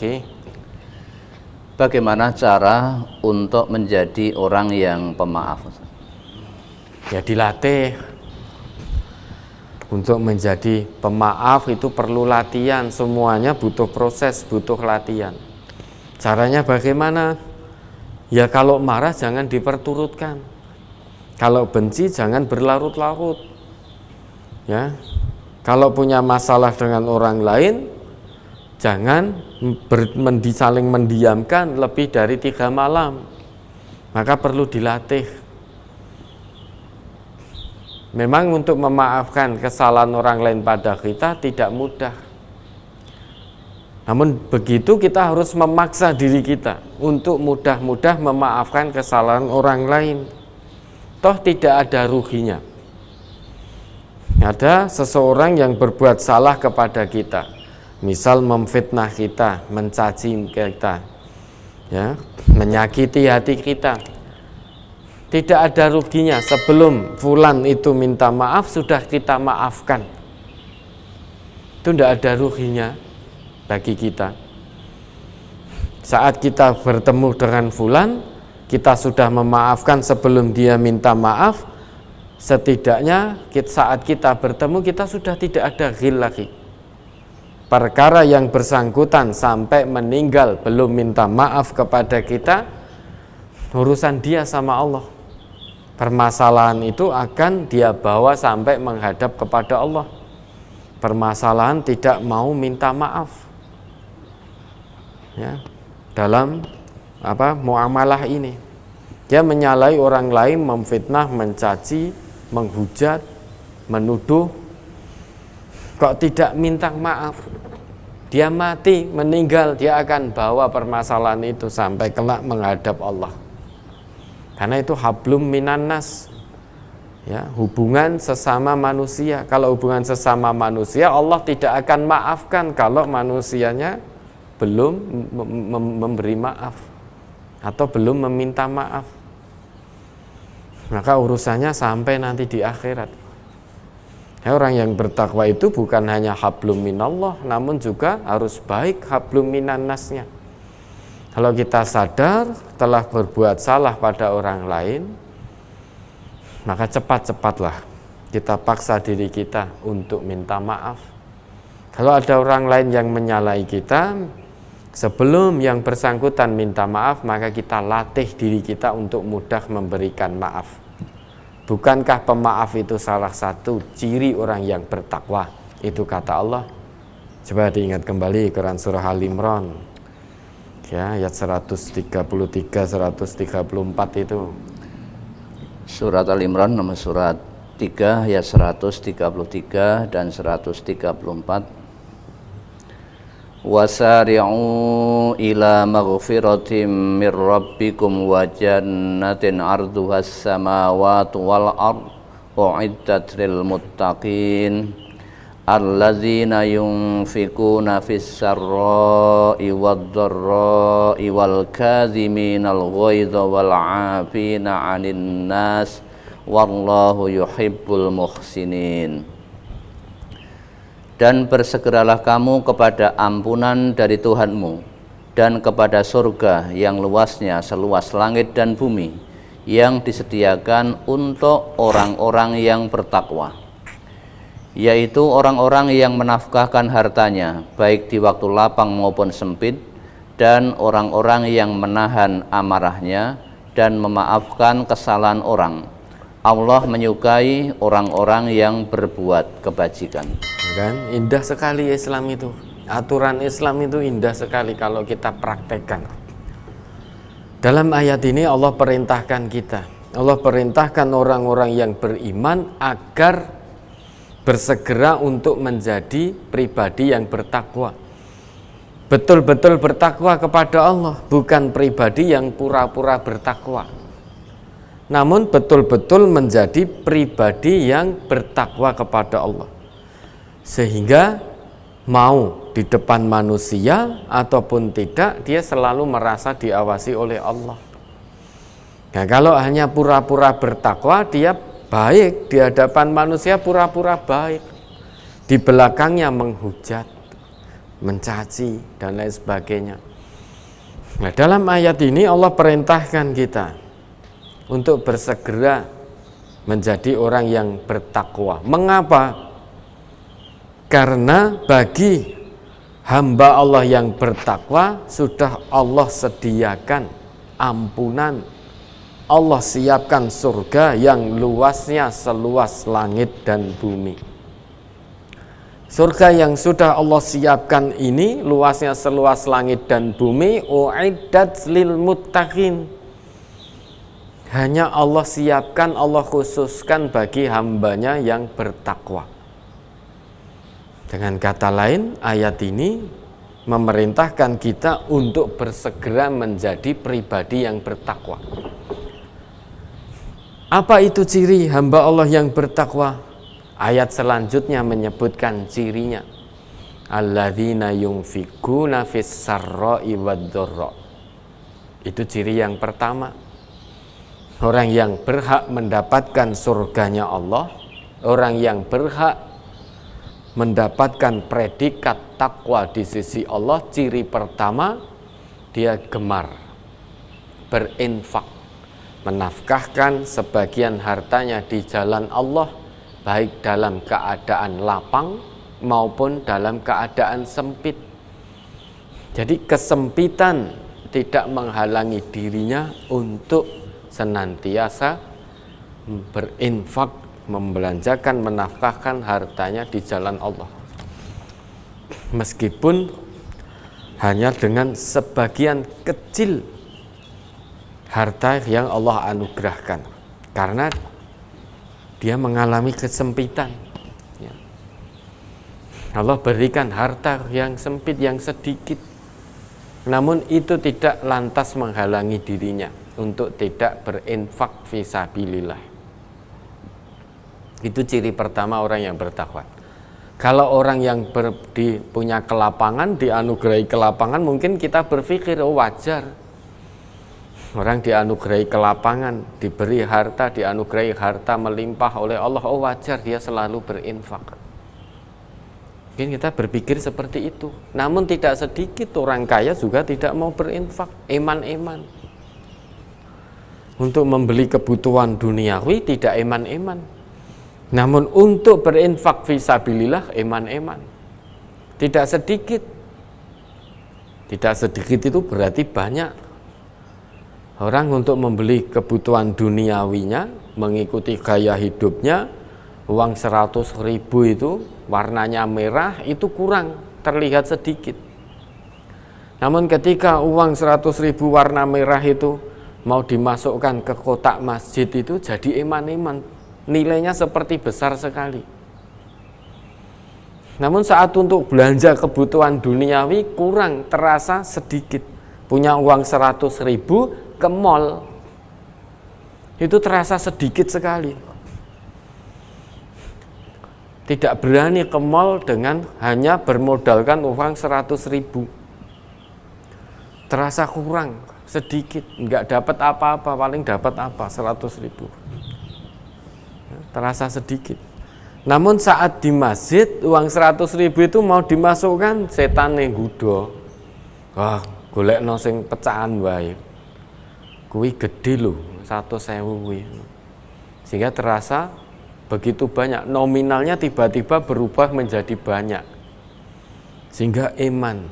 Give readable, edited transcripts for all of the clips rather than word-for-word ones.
Oke. Bagaimana cara untuk menjadi orang yang pemaaf? Ya dilatih. Untuk menjadi pemaaf itu perlu latihan. Semuanya butuh proses, butuh latihan. Caranya bagaimana? Ya kalau marah jangan diperturutkan. Kalau benci jangan berlarut-larut. Ya. Kalau punya masalah dengan orang lain, jangan saling mendiamkan lebih dari 3 malam. Maka perlu dilatih. Memang untuk memaafkan kesalahan orang lain pada kita tidak mudah. Namun begitu kita harus memaksa diri kita untuk mudah-mudah memaafkan kesalahan orang lain. Toh tidak ada ruginya. Ada seseorang yang berbuat salah kepada kita, misal memfitnah kita, mencaci kita, ya, menyakiti hati kita. Tidak ada ruginya sebelum fulan itu minta maaf sudah kita maafkan. Itu tidak ada ruginya bagi kita. Saat kita bertemu dengan fulan, kita sudah memaafkan sebelum dia minta maaf. Setidaknya saat kita bertemu kita sudah tidak ada ghil lagi. Perkara yang bersangkutan sampai meninggal belum minta maaf kepada kita, urusan dia sama Allah. Permasalahan itu akan dia bawa sampai menghadap kepada Allah. Permasalahan tidak mau minta maaf. Ya, dalam muamalah ini. Dia menyalahi orang lain, memfitnah, mencaci, menghujat, menuduh, kok tidak minta maaf. Dia mati, meninggal, dia akan bawa permasalahan itu sampai kelak menghadap Allah. Karena itu hablum minan nas, ya, hubungan sesama manusia. Kalau hubungan sesama manusia, Allah tidak akan maafkan kalau manusianya belum memberi maaf atau belum meminta maaf. Maka urusannya sampai nanti di akhirat. Ya, orang yang bertakwa itu bukan hanya hablum minallah, namun juga harus baik hablum minan nasnya. Kalau kita sadar telah berbuat salah pada orang lain, maka cepat-cepatlah kita paksa diri kita untuk minta maaf. Kalau ada orang lain yang menyalahi kita, sebelum yang bersangkutan minta maaf, maka kita latih diri kita untuk mudah memberikan maaf. Bukankah pemaaf itu salah satu ciri orang yang bertakwa? Itu kata Allah. Coba diingat kembali Quran surah Al-Imran, ya, ayat 133, 134 itu. Surat Al-Imran nomor surat 3 ayat 133 dan 134. Wasari'u ila maghfiratin mir rabbikum wa jannatin arduhas samawati wal ard u'iddat lil muttaqin alladzina yunfikuna fis sarra'i wad dharra'i wal kadhiminal ghaidha wal 'afina 'anil nas wallahu yuhibbul muhsinin. Dan bersegeralah kamu kepada ampunan dari Tuhanmu dan kepada surga yang luasnya seluas langit dan bumi yang disediakan untuk orang-orang yang bertakwa, yaitu orang-orang yang menafkahkan hartanya baik di waktu lapang maupun sempit, dan orang-orang yang menahan amarahnya dan memaafkan kesalahan orang. Allah menyukai orang-orang yang berbuat kebajikan. Kan indah sekali Islam itu. Aturan Islam itu indah sekali kalau kita praktekkan. Dalam ayat ini Allah perintahkan kita. Allah perintahkan orang-orang yang beriman agar bersegera untuk menjadi pribadi yang bertakwa. Betul-betul bertakwa kepada Allah, bukan pribadi yang pura-pura bertakwa. Namun betul-betul menjadi pribadi yang bertakwa kepada Allah. Sehingga mau di depan manusia ataupun tidak, dia selalu merasa diawasi oleh Allah. Nah, kalau hanya pura-pura bertakwa, dia baik di hadapan manusia, pura-pura baik, di belakangnya menghujat, mencaci dan lain sebagainya. Nah, dalam ayat ini Allah perintahkan kita untuk bersegera menjadi orang yang bertakwa. Mengapa? Karena bagi hamba Allah yang bertakwa sudah Allah sediakan ampunan, Allah siapkan surga yang luasnya seluas langit dan bumi. Surga yang sudah Allah siapkan ini luasnya seluas langit dan bumi, uiddat lil muttaqin. Hanya Allah siapkan, Allah khususkan bagi hambanya yang bertakwa. Dengan kata lain, ayat ini memerintahkan kita untuk bersegera menjadi pribadi yang bertakwa. Apa itu ciri hamba Allah yang bertakwa? Ayat selanjutnya menyebutkan cirinya. Alladzina yunfikuna fis sarra'i wad-dharra. Itu ciri yang pertama. Orang yang berhak mendapatkan surganya Allah, orang yang berhak mendapatkan predikat takwa di sisi Allah, ciri pertama, dia gemar berinfak, menafkahkan sebagian hartanya di jalan Allah, baik dalam keadaan lapang maupun dalam keadaan sempit. Jadi kesempitan tidak menghalangi dirinya untuk senantiasa berinfak, membelanjakan, menafkahkan hartanya di jalan Allah. Meskipun hanya dengan sebagian kecil harta yang Allah anugerahkan, karena dia mengalami kesempitan. Allah berikan harta yang sempit, yang sedikit, namun itu tidak lantas menghalangi dirinya untuk tidak berinfak fisabilillah. Itu ciri pertama orang yang bertakwa. Kalau orang yang punya kelapangan, dianugerahi kelapangan, mungkin kita berpikir, oh wajar. Orang dianugerahi kelapangan, diberi harta, dianugerahi harta melimpah oleh Allah, oh wajar dia selalu berinfak. Mungkin kita berpikir seperti itu. Namun tidak sedikit orang kaya juga tidak mau berinfak, eman-eman. Untuk membeli kebutuhan duniawi tidak eman-eman. Namun untuk berinfak fisabilillah eman-eman. Tidak sedikit. Tidak sedikit itu berarti banyak. Orang untuk membeli kebutuhan duniawinya, mengikuti gaya hidupnya, uang 100.000 itu warnanya merah, itu kurang, terlihat sedikit. Namun ketika uang 100.000 warna merah itu mau dimasukkan ke kotak masjid, itu jadi eman-eman, nilainya seperti besar sekali. Namun saat untuk belanja kebutuhan duniawi kurang, terasa sedikit. Punya uang 100.000 ke mall, itu terasa sedikit sekali. Tidak berani ke mall dengan hanya bermodalkan uang 100.000. Terasa kurang, sedikit, nggak dapat apa-apa, paling dapat apa, 100.000. Terasa sedikit. Namun saat di masjid, uang 100.000 itu mau dimasukkan, setan yang gudo. Wah, golekno sing pecahan wae. Kuwi gede loh, 100.000 kuwi. Sehingga terasa begitu banyak, nominalnya tiba-tiba berubah menjadi banyak. Sehingga eman.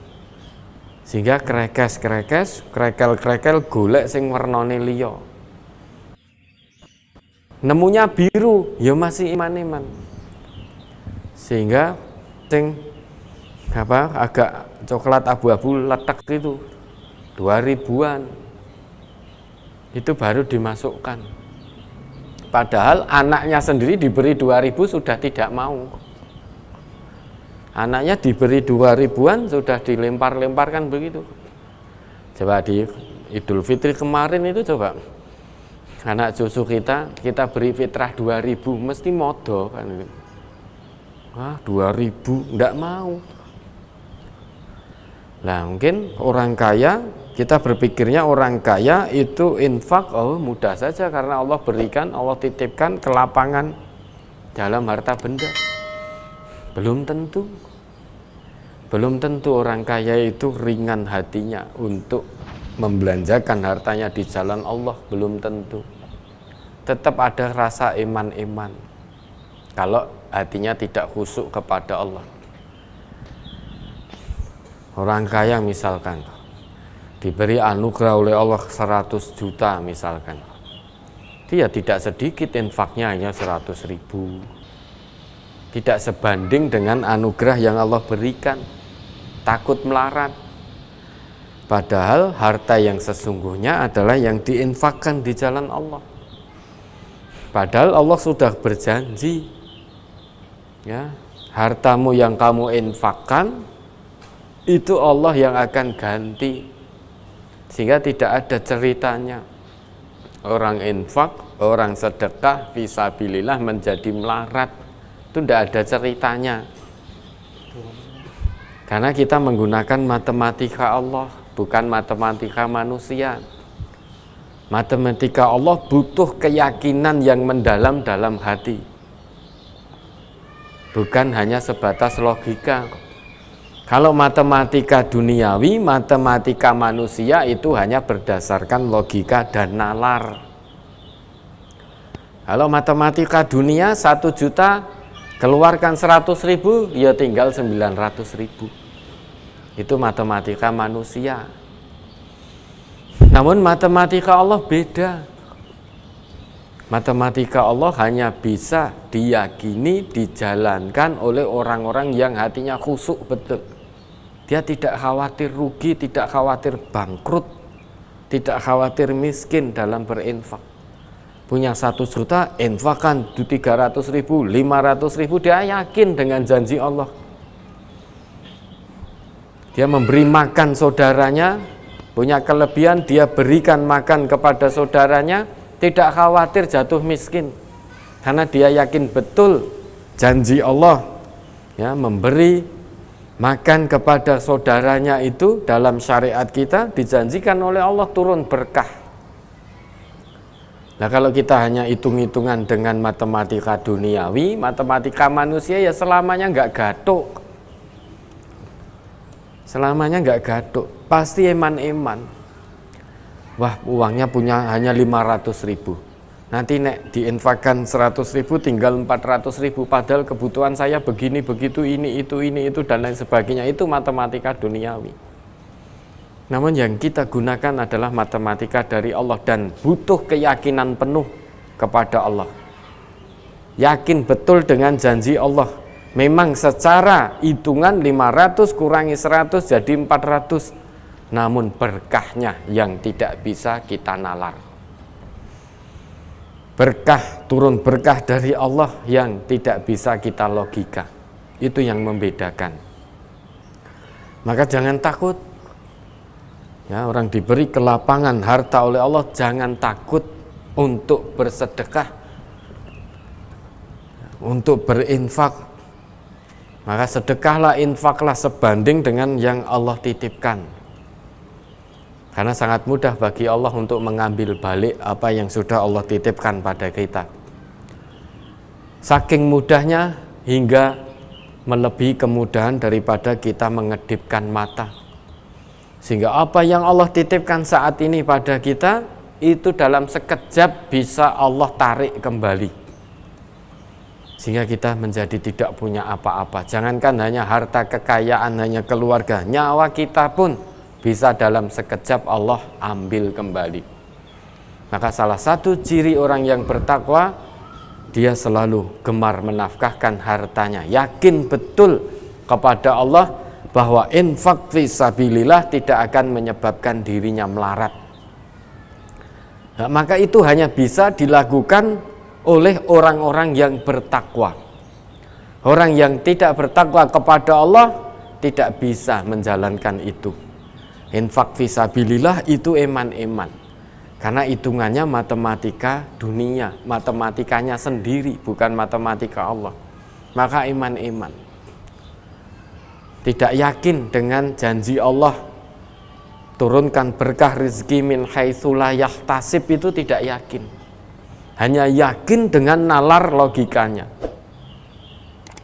Sehingga krekes-krekes, krekel-krekel golek sing wernane liya. Nemunya biru, ya masih eman-eman. Sehingga sing agak coklat abu-abu letek itu 2000-an. Itu baru dimasukkan. Padahal anaknya sendiri diberi 2.000 sudah tidak mau. Anaknya diberi 2.000-an sudah dilempar-lemparkan begitu. Coba di Idul Fitri kemarin itu coba, anak cucu kita beri fitrah 2.000, mesti modo kan. Wah, 2.000 enggak mau. Nah, mungkin orang kaya, kita berpikirnya orang kaya itu infak, oh mudah saja karena Allah berikan, Allah titipkan kelapangan dalam harta benda. Belum tentu. Belum tentu orang kaya itu ringan hatinya untuk membelanjakan hartanya di jalan Allah, belum tentu. Tetap ada rasa iman-iman kalau hatinya tidak khusyuk kepada Allah. Orang kaya misalkan diberi anugerah oleh Allah 100 juta misalkan, dia tidak sedikit infaknya, hanya 100.000. Tidak sebanding dengan anugerah yang Allah berikan, takut melarat. Padahal harta yang sesungguhnya adalah yang diinfakkan di jalan Allah. Padahal Allah sudah berjanji, ya, hartamu yang kamu infakkan itu Allah yang akan ganti. Sehingga tidak ada ceritanya orang infak, orang sedekah fisabilillah menjadi melarat. Itu tidak ada ceritanya. Karena kita menggunakan matematika Allah, bukan matematika manusia. Matematika Allah butuh keyakinan yang mendalam dalam hati, bukan hanya sebatas logika. Kalau matematika duniawi, matematika manusia itu hanya berdasarkan logika dan nalar. Kalau matematika dunia 1 juta, keluarkan 100.000, ya tinggal 900.000. Itu matematika manusia. Namun matematika Allah beda. Matematika Allah hanya bisa diyakini, dijalankan oleh orang-orang yang hatinya khusyuk betul. Dia tidak khawatir rugi, tidak khawatir bangkrut, tidak khawatir miskin dalam berinfak. Punya 1 juta, infakkan 300.000, 500.000, dia yakin dengan janji Allah. Dia memberi makan saudaranya, punya kelebihan, dia berikan makan kepada saudaranya, tidak khawatir jatuh miskin. Karena dia yakin betul janji Allah, ya, memberi makan kepada saudaranya itu dalam syariat kita dijanjikan oleh Allah turun berkah. Nah, kalau kita hanya hitung-hitungan dengan matematika duniawi, matematika manusia ya selamanya nggak gatuk. Selamanya nggak gatuk, pasti eman-eman. Wah, uangnya punya hanya 500.000. Nanti nek diinfakkan 100.000 tinggal 400.000, padahal kebutuhan saya begini begitu, ini itu dan lain sebagainya. Itu matematika duniawi. Namun yang kita gunakan adalah matematika dari Allah dan butuh keyakinan penuh kepada Allah. Yakin betul dengan janji Allah. Memang secara hitungan 500 kurangi 100 jadi 400. Namun berkahnya yang tidak bisa kita nalar. Berkah, turun berkah dari Allah yang tidak bisa kita logika. Itu yang membedakan. Maka jangan takut. Ya, orang diberi kelapangan harta oleh Allah, jangan takut untuk bersedekah, untuk berinfak. Maka sedekahlah, infaklah sebanding dengan yang Allah titipkan. Karena sangat mudah bagi Allah untuk mengambil balik apa yang sudah Allah titipkan pada kita. Saking mudahnya hingga melebihi kemudahan daripada kita mengedipkan mata. Sehingga apa yang Allah titipkan saat ini pada kita, itu dalam sekejap bisa Allah tarik kembali. Sehingga kita menjadi tidak punya apa-apa. Jangankan hanya harta kekayaan, hanya keluarga, nyawa kita pun bisa dalam sekejap Allah ambil kembali. Maka salah satu ciri orang yang bertakwa, dia selalu gemar menafkahkan hartanya, yakin betul kepada Allah bahwa infak fisabilillah tidak akan menyebabkan dirinya melarat. Nah, maka itu hanya bisa dilakukan oleh orang-orang yang bertakwa. Orang yang tidak bertakwa kepada Allah tidak bisa menjalankan itu. Infak fisabilillah itu eman-eman. Karena hitungannya matematika dunia, matematikanya sendiri, bukan matematika Allah. Maka eman-eman. Tidak yakin dengan janji Allah turunkan berkah rezeki min haitsu la yahtasib, itu tidak yakin. Hanya yakin dengan nalar logikanya.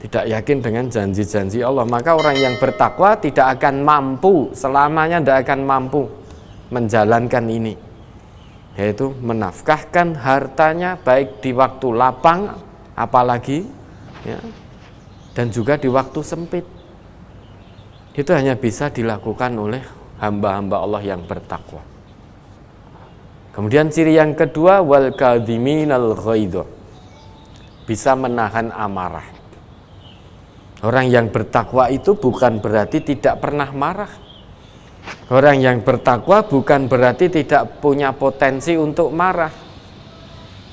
tidak yakin dengan janji-janji Allah, maka orang yang bertakwa tidak akan mampu, selamanya tidak akan mampu menjalankan ini, yaitu menafkahkan hartanya baik di waktu lapang apalagi ya, dan juga di waktu sempit. Itu hanya bisa dilakukan oleh hamba-hamba Allah yang bertakwa. Kemudian ciri yang kedua, wal kadhiminal ghaidh, bisa menahan amarah. Orang yang bertakwa itu bukan berarti tidak pernah marah. Orang yang bertakwa bukan berarti tidak punya potensi untuk marah.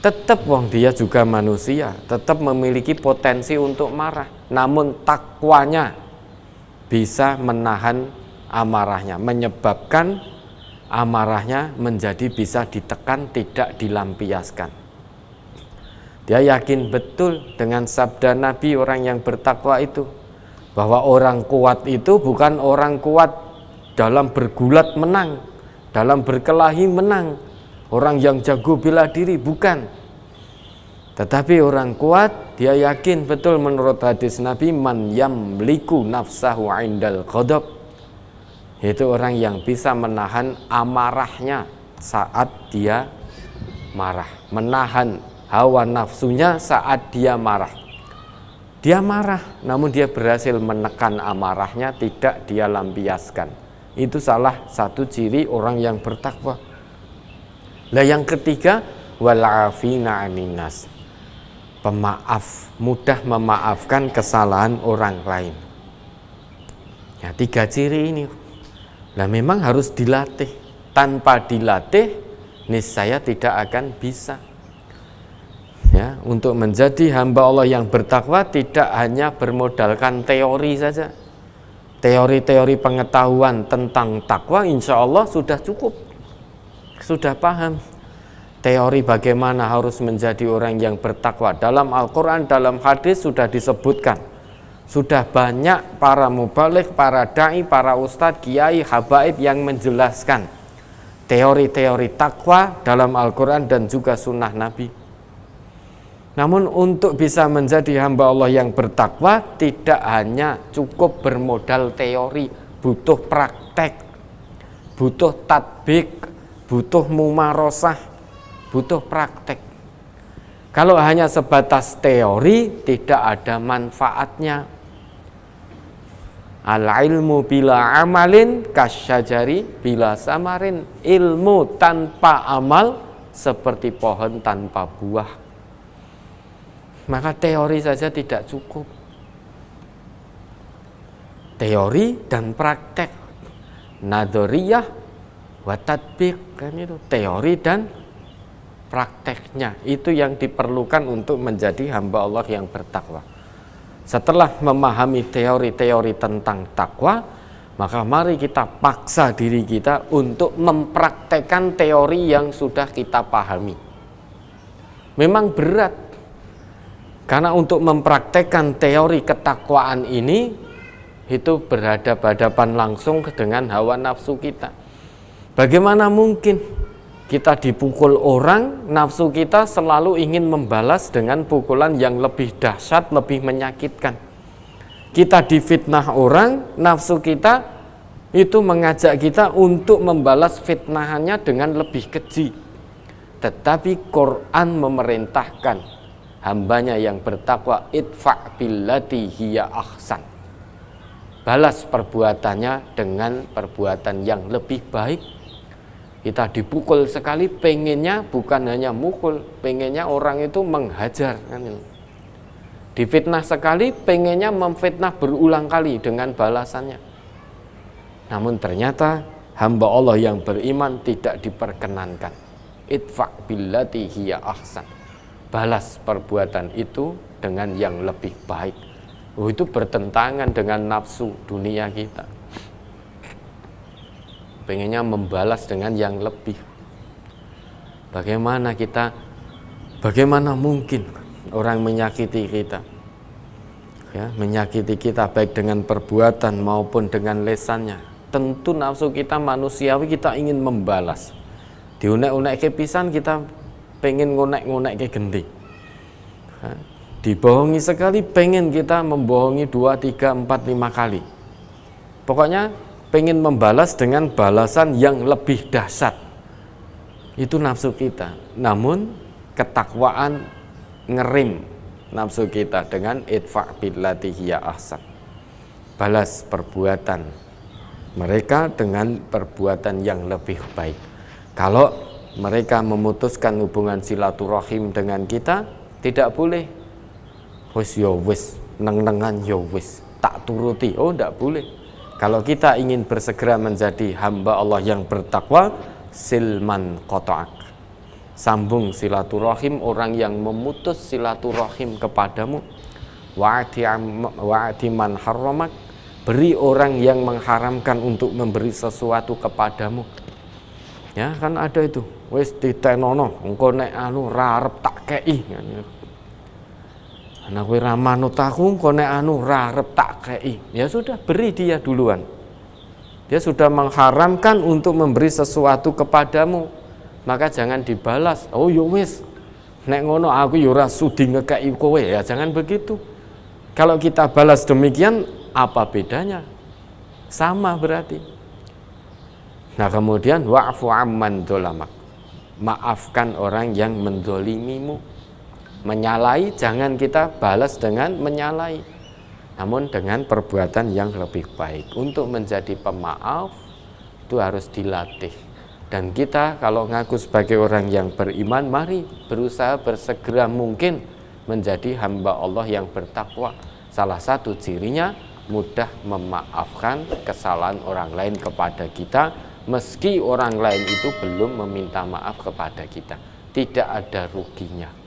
Tetap dia juga manusia, tetap memiliki potensi untuk marah. Namun takwanya bisa menahan amarahnya, menyebabkan amarahnya menjadi bisa ditekan, tidak dilampiaskan. Dia yakin betul dengan sabda Nabi orang yang bertakwa itu, bahwa orang kuat itu bukan orang kuat dalam bergulat menang, dalam berkelahi menang, orang yang jago bela diri, bukan. Tetapi orang kuat, dia yakin betul menurut hadis Nabi, man yamliku nafsahu indal ghadab, yaitu orang yang bisa menahan amarahnya saat dia marah, menahan hawa nafsunya saat dia marah. Dia marah, namun dia berhasil menekan amarahnya, tidak dia lampiaskan. Itu salah satu ciri orang yang bertakwa. Nah, yang ketiga, wal afina 'anin nas, pemaaf, mudah memaafkan kesalahan orang lain. Ya, 3 ciri ini. Nah, memang harus dilatih. Tanpa dilatih, niscaya tidak akan bisa. Ya, untuk menjadi hamba Allah yang bertakwa tidak hanya bermodalkan teori saja. Teori-teori pengetahuan tentang takwa insya Allah sudah cukup, sudah paham. Teori bagaimana harus menjadi orang yang bertakwa dalam Al-Quran, dalam hadis sudah disebutkan. Sudah banyak para mubaligh, para da'i, para ustadz, kiai, habaib yang menjelaskan teori-teori takwa dalam Al-Quran dan juga sunnah Nabi. Namun untuk bisa menjadi hamba Allah yang bertakwa tidak hanya cukup bermodal teori, butuh praktek, butuh tatbik, butuh mumarosah, butuh praktek. Kalau hanya sebatas teori tidak ada manfaatnya. Al-ilmu bila amalin kasyajari bila samarin, ilmu tanpa amal seperti pohon tanpa buah. Maka teori saja tidak cukup. Teori dan praktek, nadoriyah wa tatbiq, kan itu teori dan prakteknya, itu yang diperlukan untuk menjadi hamba Allah yang bertakwa. Setelah memahami teori-teori tentang takwa, maka mari kita paksa diri kita untuk mempraktekkan teori yang sudah kita pahami. Memang berat, karena untuk mempraktekkan teori ketakwaan ini itu berhadapan langsung dengan hawa nafsu kita. Bagaimana mungkin kita dipukul orang, nafsu kita selalu ingin membalas dengan pukulan yang lebih dahsyat, lebih menyakitkan. Kita difitnah orang, nafsu kita itu mengajak kita untuk membalas fitnahannya dengan lebih keji. Tetapi Quran memerintahkan hambanya yang bertakwa, idfa' billati hiya ahsan, balas perbuatannya dengan perbuatan yang lebih baik. Kita dipukul sekali, pengennya bukan hanya mukul, pengennya orang itu menghajar, kan? Difitnah sekali, pengennya memfitnah berulang kali dengan balasannya. Namun ternyata hamba Allah yang beriman tidak diperkenankan. Idfa' billati hiya ahsan, balas perbuatan itu dengan yang lebih baik. Itu bertentangan dengan nafsu dunia kita. Pengennya membalas dengan yang lebih. Bagaimana mungkin orang menyakiti kita, ya, menyakiti kita baik dengan perbuatan maupun dengan lesannya. Tentu nafsu kita manusiawi, kita ingin membalas. Diunek-unek ke pisan, kita pengen ngonek-ngonek ke gendi. Dibohongi sekali, pengen kita membohongi 2, 3, 4, 5 kali. Pokoknya pengen membalas dengan balasan yang lebih dahsyat. Itu nafsu kita. Namun ketakwaan ngerim nafsu kita dengan idfa' billati hiya ahsan. Balas perbuatan mereka dengan perbuatan yang lebih baik. Kalau mereka memutuskan hubungan silaturahim dengan kita, tidak boleh wis yo wis, neng-nengan yo wis, tak turuti. Oh, tidak boleh. Kalau kita ingin bersegera menjadi hamba Allah yang bertakwa, silman qata'ak, sambung silaturahim orang yang memutus silaturahim kepadamu. Wa'ati man harramak, beri orang yang mengharamkan untuk memberi sesuatu kepadamu. Ya, kan ada itu. Wis ditenono, engko nek anu ra arep tak kei. Anak kowe ra manut aku, engko nek anu ra arep tak kei. Ya sudah, beri dia duluan. Dia sudah mengharamkan untuk memberi sesuatu kepadamu. Maka jangan dibalas. Oh yo wis, nek ngono aku yo ora sudi ngekei kowe. Ya jangan begitu. Kalau kita balas demikian, apa bedanya? Sama berarti. Nah kemudian wa'fu amman dzalamak, maafkan orang yang mendolimimu. Menyalahi jangan kita balas dengan menyalahi, namun dengan perbuatan yang lebih baik. Untuk menjadi pemaaf itu harus dilatih. Dan kita kalau ngaku sebagai orang yang beriman, mari berusaha bersegera mungkin menjadi hamba Allah yang bertakwa. Salah satu cirinya mudah memaafkan kesalahan orang lain kepada kita, meski orang lain itu belum meminta maaf kepada kita. Tidak ada ruginya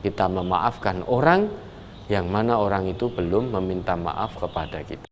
kita memaafkan orang yang mana orang itu belum meminta maaf kepada kita.